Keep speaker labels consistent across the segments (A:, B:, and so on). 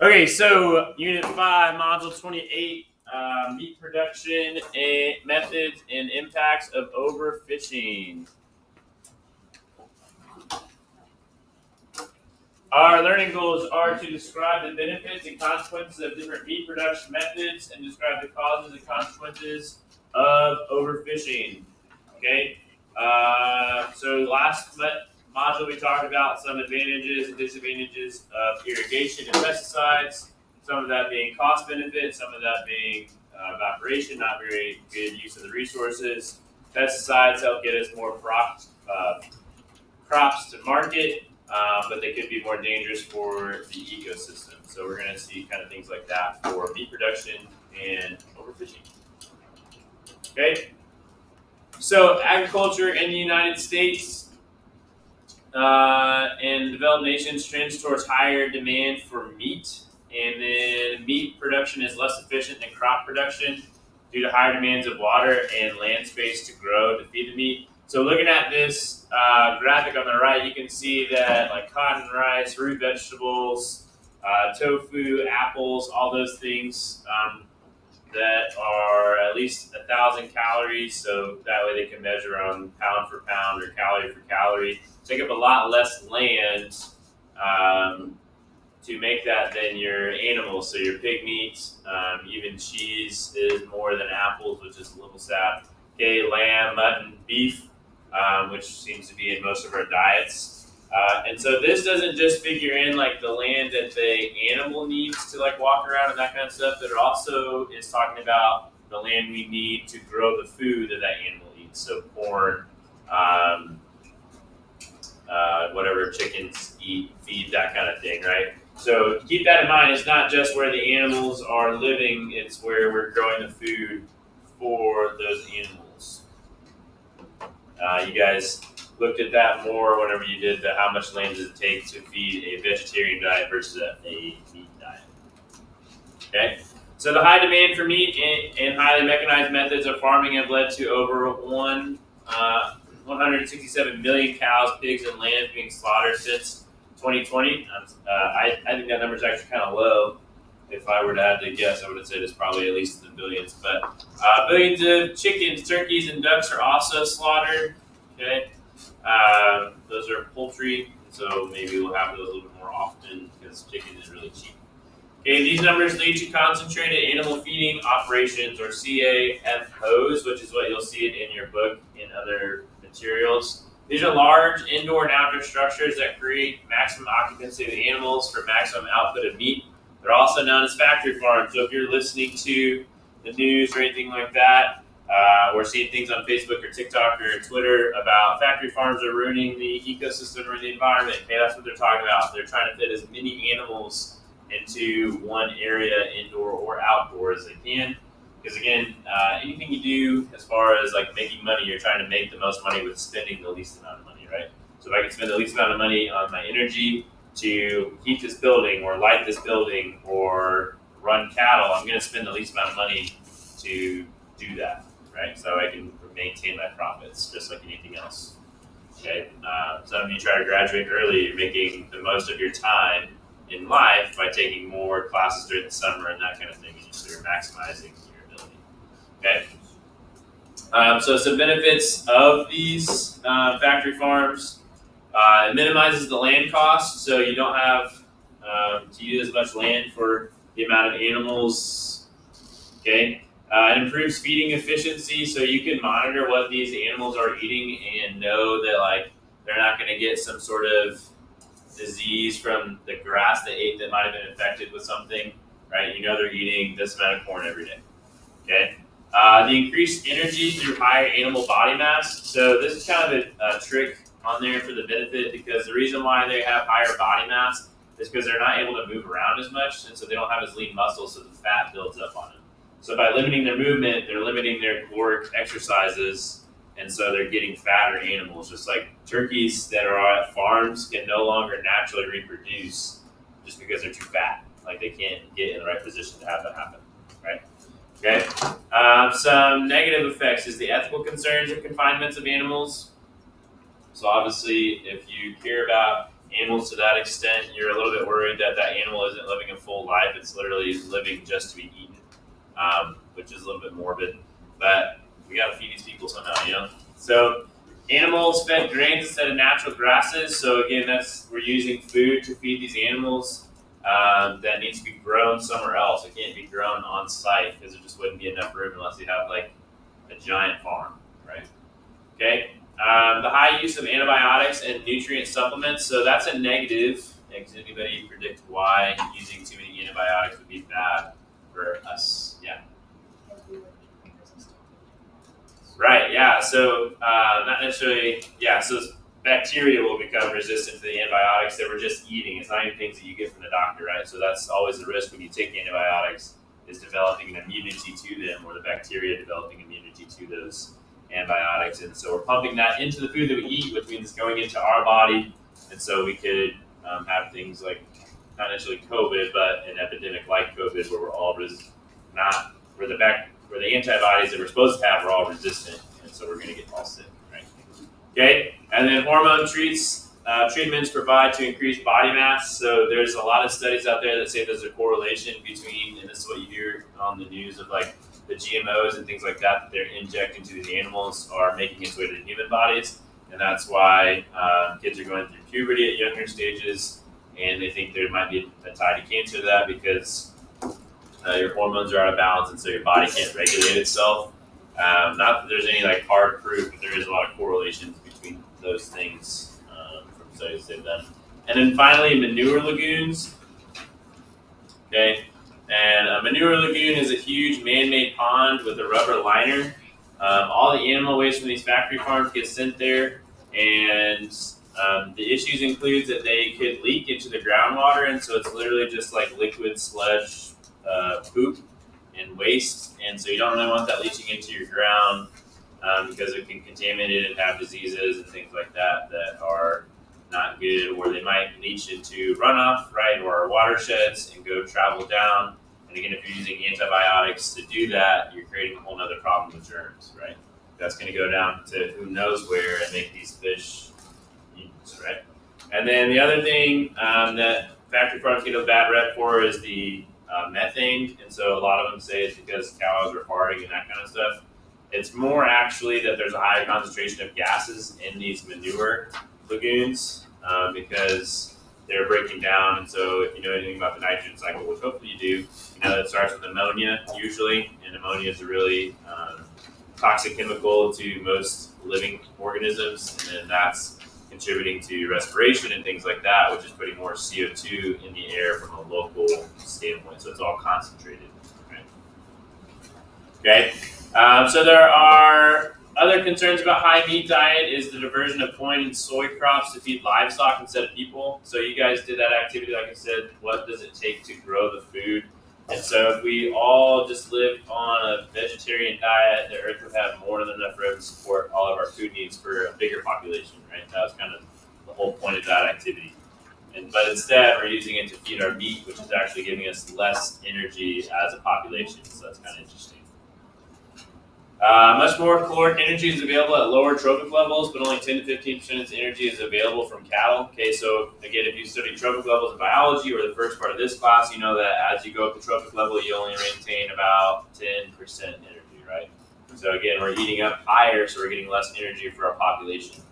A: Okay, so Unit 5, Module 28, meat production and methods and impacts of overfishing. Our learning goals are to describe the benefits and consequences of different meat production methods and describe the causes and consequences of overfishing. Okay, so last module we talked about some advantages and disadvantages of irrigation and pesticides. Some of that being cost benefit, some of that being evaporation, not very good use of the resources. Pesticides help get us more crops to market, but they could be more dangerous for the ecosystem. So we're going to see kind of things like that for meat production and overfishing. Okay, so agriculture in the United States and developed nations trends towards higher demand for meat, and then meat production is less efficient than crop production due to higher demands of water and land space to grow to feed the meat. So looking at this graphic on the right, you can see that like cotton, rice, root vegetables, tofu, apples, all those things that are at least 1,000 calories. So that way they can measure on pound for pound or calorie for calorie. Take up a lot less land to make that than your animals. So your pig meat, even cheese is more than apples, which is a little sad. Okay, lamb, mutton, beef, which seems to be in most of our diets. And so this doesn't just figure in like the land that the animal needs to like walk around and that kind of stuff, but it also is talking about the land we need to grow the food that that animal eats. So corn, um, whatever chickens eat, feed, that kind of thing, right? So keep that in mind. It's not just where the animals are living; it's where we're growing the food for those animals. You guys looked at that more whenever you did the how much land does it take to feed a vegetarian diet versus a meat diet. Okay, so the high demand for meat and highly mechanized methods of farming have led to over 167 million cows, pigs, and lambs being slaughtered since 2020. I think that number is actually kind of low. If I were to have to guess, I would have said it's probably at least in the billions. But billions of chickens, turkeys, and ducks are also slaughtered. Okay, those are poultry, so maybe we'll have those a little bit more often because chicken is really cheap. Okay, these numbers lead to concentrated animal feeding operations, or CAFOs, which is what you'll see it in your book in other materials. These are large indoor and outdoor structures that create maximum occupancy of the animals for maximum output of meat. They're also known as factory farms. So if you're listening to the news or anything like that, or seeing things on Facebook or TikTok or Twitter about factory farms are ruining the ecosystem or the environment, okay, that's what they're talking about. They're trying to fit as many animals into one area, indoor or outdoor, as they can. Because again, anything you do as far as like making money, you're trying to make the most money with spending the least amount of money, right? So if I can spend the least amount of money on my energy to keep this building or light this building or run cattle, I'm going to spend the least amount of money to do that, right? So I can maintain my profits just like anything else. Okay. Some of you try to graduate early, you're making the most of your time in life by taking more classes during the summer and that kind of thing, and so you're maximizing your ability. Okay. So some benefits of these factory farms: it minimizes the land cost, so you don't have to use as much land for the amount of animals. Okay. It improves feeding efficiency, so you can monitor what these animals are eating and know that like they're not going to get some sort of disease from the grass they ate that might have been infected with something, right? You know they're eating this amount of corn every day. Okay. The increased energy through higher animal body mass. So this is kind of a trick on there for the benefit, because the reason why they have higher body mass is because they're not able to move around as much, and so they don't have as lean muscles, so the fat builds up on them. So by limiting their movement, they're limiting their caloric exercises, and so they're getting fatter animals. Just like turkeys that are at farms can no longer naturally reproduce just because they're too fat. Like they can't get in the right position to have that happen, right? Okay. Some negative effects is the ethical concerns of confinements of animals. So obviously, if you care about animals to that extent, you're a little bit worried that that animal isn't living a full life. It's literally living just to be eaten, which is a little bit morbid. But we got to feed these people somehow, you know? So animals fed grains instead of natural grasses. So again, we're using food to feed these animals that needs to be grown somewhere else. It can't be grown on site because there just wouldn't be enough room unless you have like a giant farm, right? Okay. The high use of antibiotics and nutrient supplements. So that's a negative. Does anybody predict why using too many antibiotics would be bad for us? Yeah. Right, yeah. So not necessarily, yeah. So bacteria will become resistant to the antibiotics that we're just eating. It's not even things that you get from the doctor, right? So that's always the risk when you take antibiotics, is developing an immunity to them, or the bacteria developing immunity to those antibiotics. And so we're pumping that into the food that we eat, which means it's going into our body. And so we could have things like, not necessarily COVID, but an epidemic like COVID, where we're all where the antibodies that we're supposed to have are all resistant, and so we're going to get all sick, right? Okay, and then hormone treatments provide to increase body mass. So there's a lot of studies out there that say there's a correlation between, and this is what you hear on the news of like the GMOs and things like that they're injecting to the animals are making its way to the human bodies, and that's why kids are going through puberty at younger stages, and they think there might be a tie to cancer to that because your hormones are out of balance, and so your body can't regulate itself. Not that there's any like hard proof, but there is a lot of correlations between those things from studies they've done. And then finally, manure lagoons. Okay, and a manure lagoon is a huge man-made pond with a rubber liner. All the animal waste from these factory farms gets sent there, and the issues include that they could leak into the groundwater, and so it's literally just like liquid sludge, poop and waste, and so you don't really want that leaching into your ground because it can contaminate it and have diseases and things like that that are not good, or they might leach into runoff, right, or our watersheds and go travel down. And again, if you're using antibiotics to do that, you're creating a whole other problem with germs, right? That's going to go down to who knows where and make these fish mutants, right? And then the other thing that factory farms get a bad rep for is the methane, and so a lot of them say it's because cows are farting and that kind of stuff. It's more actually that there's a higher concentration of gases in these manure lagoons because they're breaking down. And so if you know anything about the nitrogen cycle, which hopefully you do, you know that it starts with ammonia usually, and ammonia is a really toxic chemical to most living organisms, and then that's contributing to respiration and things like that, which is putting more CO2 in the air from a local standpoint. So it's all concentrated. Right? Okay. So there are other concerns about high meat diet is the diversion of corn and soy crops to feed livestock instead of people. So you guys did that activity, like I said. What does it take to grow the food? And so if we all just lived on a vegetarian diet, the earth would have more than enough room to support all of our food needs for a bigger population, right? That was kind of the whole point of that activity. But instead, we're using it to feed our meat, which is actually giving us less energy as a population. So that's kind of interesting. Much more caloric energy is available at lower trophic levels, but only 10 to 15% of its energy is available from cattle. Okay, so again, if you study trophic levels in biology or the first part of this class, you know that as you go up the trophic level, you only maintain about 10% energy, right? So again, we're eating up higher, so we're getting less energy for our population.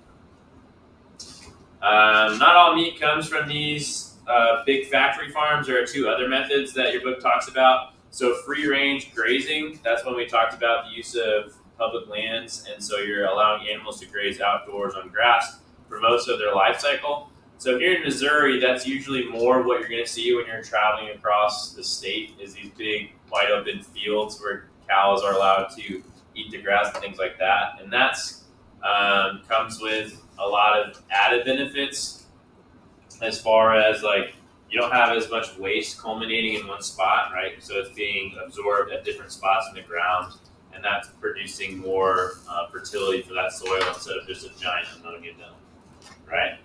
A: Not all meat comes from these big factory farms. There are two other methods that your book talks about. So free-range grazing, that's when we talked about the use of public lands, and so you're allowing animals to graze outdoors on grass for most of their life cycle. So here in Missouri, that's usually more what you're going to see when you're traveling across the state is these big, wide open fields where cows are allowed to eat the grass and things like that. And that's comes with a lot of added benefits as far as like you don't have as much waste culminating in one spot, right? So it's being absorbed at different spots in the ground, and that's producing more fertility for that soil instead of just a giant ammonia dump, right?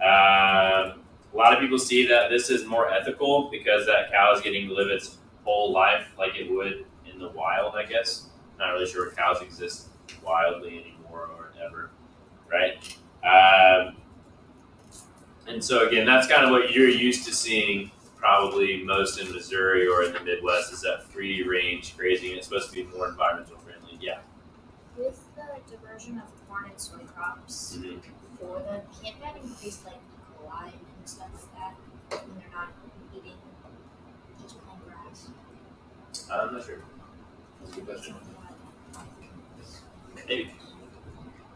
A: A lot of people see that this is more ethical because that cow is getting to live its whole life like it would in the wild, I guess. Not really sure if cows exist wildly anymore or ever, right? And so again, that's kind of what you're used to seeing probably most in Missouri or in the Midwest is that free range grazing. It's supposed to be more environmental friendly. Yeah.
B: With the diversion of corn and soy crops
A: Mhm.
B: for them, can't that increase like E. coli and stuff like that when they're not eating just plain grass?
A: I'm not sure. That's a good question. Maybe.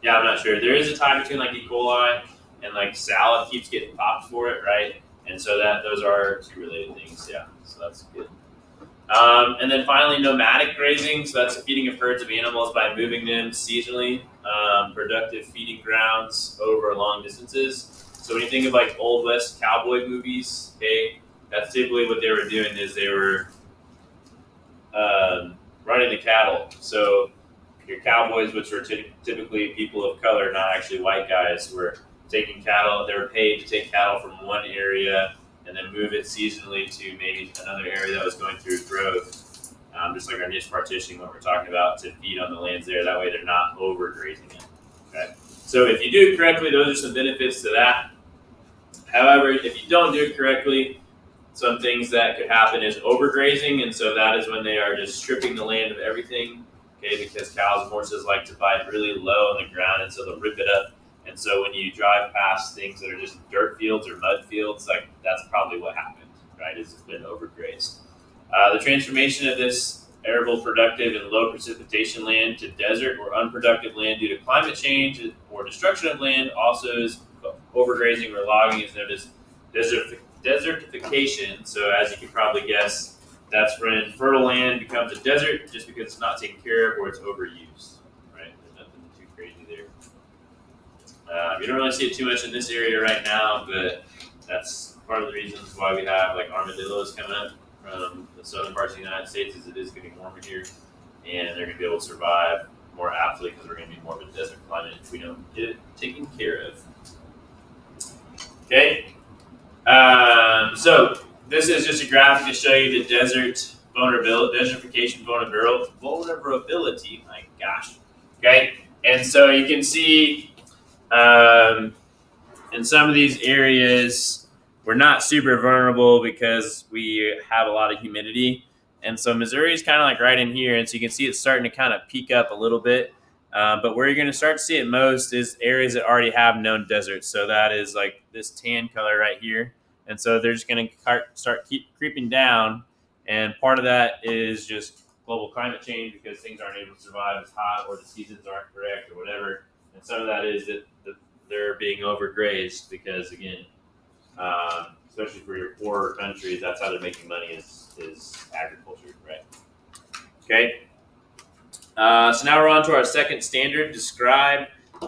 A: Yeah, I'm not sure. There is a tie between like E. coli and like salad keeps getting popped for it, right? And so that those are two related things. Yeah, so that's good. And then finally, nomadic grazing. So that's the feeding of herds of animals by moving them seasonally, productive feeding grounds over long distances. So when you think of like old west cowboy movies, okay, that's typically what they were doing is they were running the cattle. So your cowboys, which were typically people of color, not actually white guys, were taking cattle. They were paid to take cattle from one area and then move it seasonally to maybe another area that was going through growth, just like our niche partitioning, what we're talking about, to feed on the lands there. That way they're not overgrazing it. Okay. So if you do it correctly, those are some benefits to that. However, if you don't do it correctly, some things that could happen is overgrazing, and so that is when they are just stripping the land of everything. Okay, because cows and horses like to bite really low on the ground, and so they'll rip it up. And so when you drive past things that are just dirt fields or mud fields, like that's probably what happened, right? Is it's been overgrazed. The transformation of this arable, productive, and low precipitation land to desert or unproductive land due to climate change or destruction of land also is overgrazing or logging is known as desertification. So as you can probably guess, that's when fertile land becomes a desert just because it's not taken care of or it's overused. Right? There's nothing too crazy there. You don't really see it too much in this area right now, but that's part of the reasons why we have like armadillos coming up from the southern parts of the United States, as it is getting warmer here, and they're going to be able to survive more aptly because we're going to be more of a desert climate if we don't get it taken care of. Okay. So this is just a graphic to show you the desert vulnerability, desertification vulnerability. My gosh. Okay. And so you can see in some of these areas, we're not super vulnerable because we have a lot of humidity. And so Missouri is kind of like right in here. And so you can see it's starting to kind of peak up a little bit. But where you're going to start to see it most is areas that already have known deserts. So that is like this tan color right here. And so they're just going to start creeping down. And part of that is just global climate change because things aren't able to survive as hot or the seasons aren't correct or whatever. And some of that is that they're being overgrazed because, again, especially for your poorer countries, that's how they're making money is agriculture, right? Okay. So now we're on to our second standard. Describe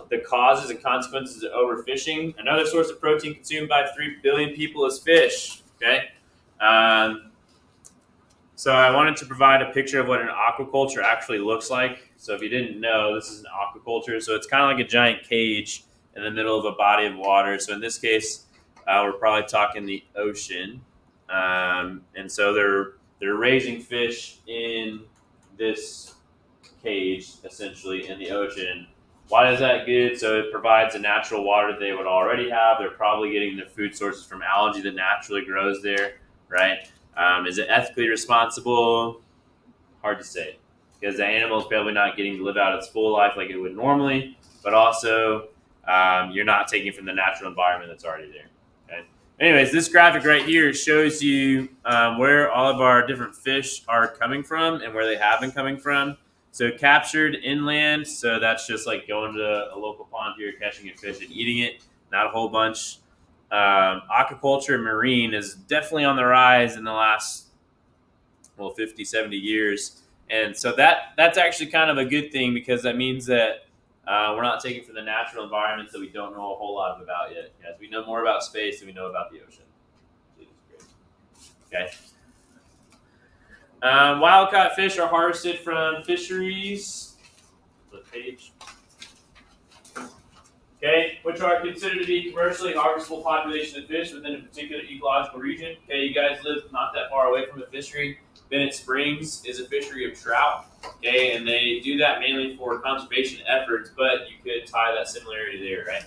A: the causes and consequences of overfishing. Another source of protein consumed by 3 billion people is fish. Okay. So I wanted to provide a picture of what an aquaculture actually looks like. So if you didn't know, this is an aquaculture. So it's kind of like a giant cage in the middle of a body of water. So in this case, we're probably talking the ocean. And so they're raising fish in this cage, essentially, in the ocean. Why is that good? So it provides the natural water that they would already have. They're probably getting their food sources from algae that naturally grows there, right? Is it ethically responsible? Hard to say, because the animal is probably not getting to live out its full life like it would normally, but also you're not taking from the natural environment that's already there. Okay. Anyways, this graphic right here shows you where all of our different fish are coming from and where they have been coming from. So captured inland, so that's just like going to a local pond here, catching a fish and eating it, not a whole bunch. Aquaculture and marine is definitely on the rise in the last 50, 70 years. And so that's actually kind of a good thing because that means that we're not taking from the natural environments that we don't know a whole lot about yet. Yes, we know more about space than we know about the ocean. Okay. Wild caught fish are harvested from fisheries. Flip page. Okay, which are considered to be commercially harvestable population of fish within a particular ecological region. Okay, you guys live not that far away from a fishery. Bennett Springs is a fishery of trout. Okay, and they do that mainly for conservation efforts, but you could tie that similarity there, right?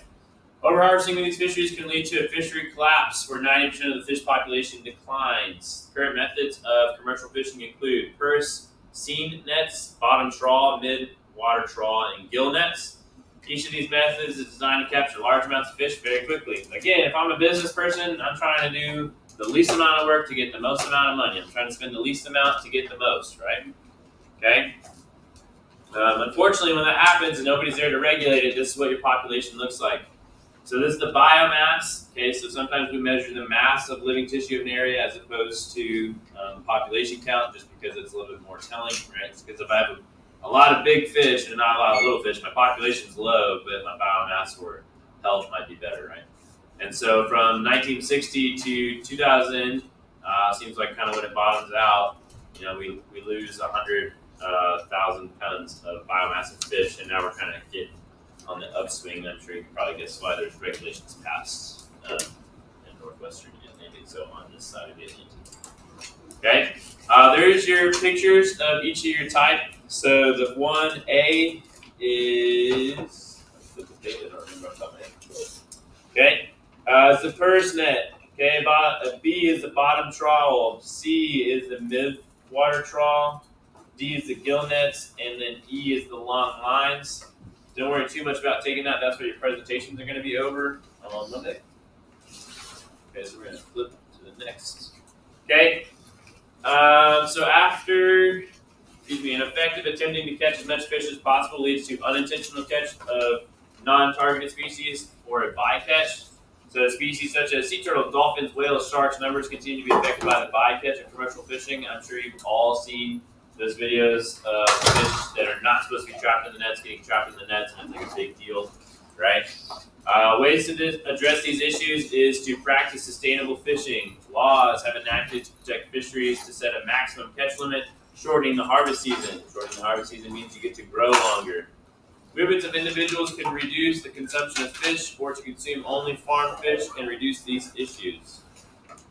A: Overharvesting of these fisheries can lead to a fishery collapse where 90% of the fish population declines. Current methods of commercial fishing include purse, seine nets, bottom trawl, mid-water trawl, and gill nets. Each of these methods is designed to capture large amounts of fish very quickly. Again, if I'm a business person, I'm trying to do the least amount of work to get the most amount of money. I'm trying to spend the least amount to get the most, right? Okay? Unfortunately, when that happens and nobody's there to regulate it, this is what your population looks like. So this is the biomass. Okay, so sometimes we measure the mass of living tissue of an area as opposed to population count, just because it's a little bit more telling, right? Because if I have a lot of big fish and not a lot of little fish, my population's low, but my biomass or health might be better, right? And so from 1960 to 2000, seems like kind of when it bottoms out, you know, we lose 100,000 tons of biomass of fish, and now we're kind of getting on the upswing. I'm sure you can probably guess why there's regulations passed in northwestern Atlantic, so on this side of the Atlantic. Okay, there's your pictures of each of your type. So the 1A is, I don't remember off the top of my head. Okay, it's the purse net. Okay, B is the bottom trawl, C is the mid-water trawl, D is the gill nets, and then E is the long lines. Don't worry too much about taking that. That's what your presentations are going to be over on Monday. Okay, so we're going to flip to the next. Okay, so after, an effective attempting to catch as much fish as possible leads to unintentional catch of non-targeted species or a bycatch. So species such as sea turtles, dolphins, whales, sharks, numbers continue to be affected by the bycatch of commercial fishing. I'm sure you've all seen those videos of fish that are not supposed to be trapped in the nets getting trapped in the nets, and it's like a big deal, right? Ways to address these issues is to practice sustainable fishing. Laws have enacted to protect fisheries to set a maximum catch limit, shortening the harvest season. Shortening the harvest season means you get to grow longer. Movements of individuals can reduce the consumption of fish, or to consume only farmed fish can reduce these issues.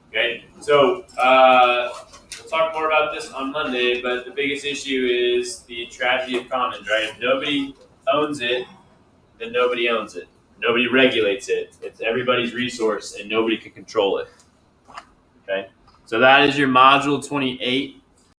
A: Okay, so we'll talk more about this on Monday, but the biggest issue is the tragedy of commons, right? If nobody owns it, then nobody owns it. Nobody regulates it. It's everybody's resource, and nobody can control it. Okay, so that is your module 28.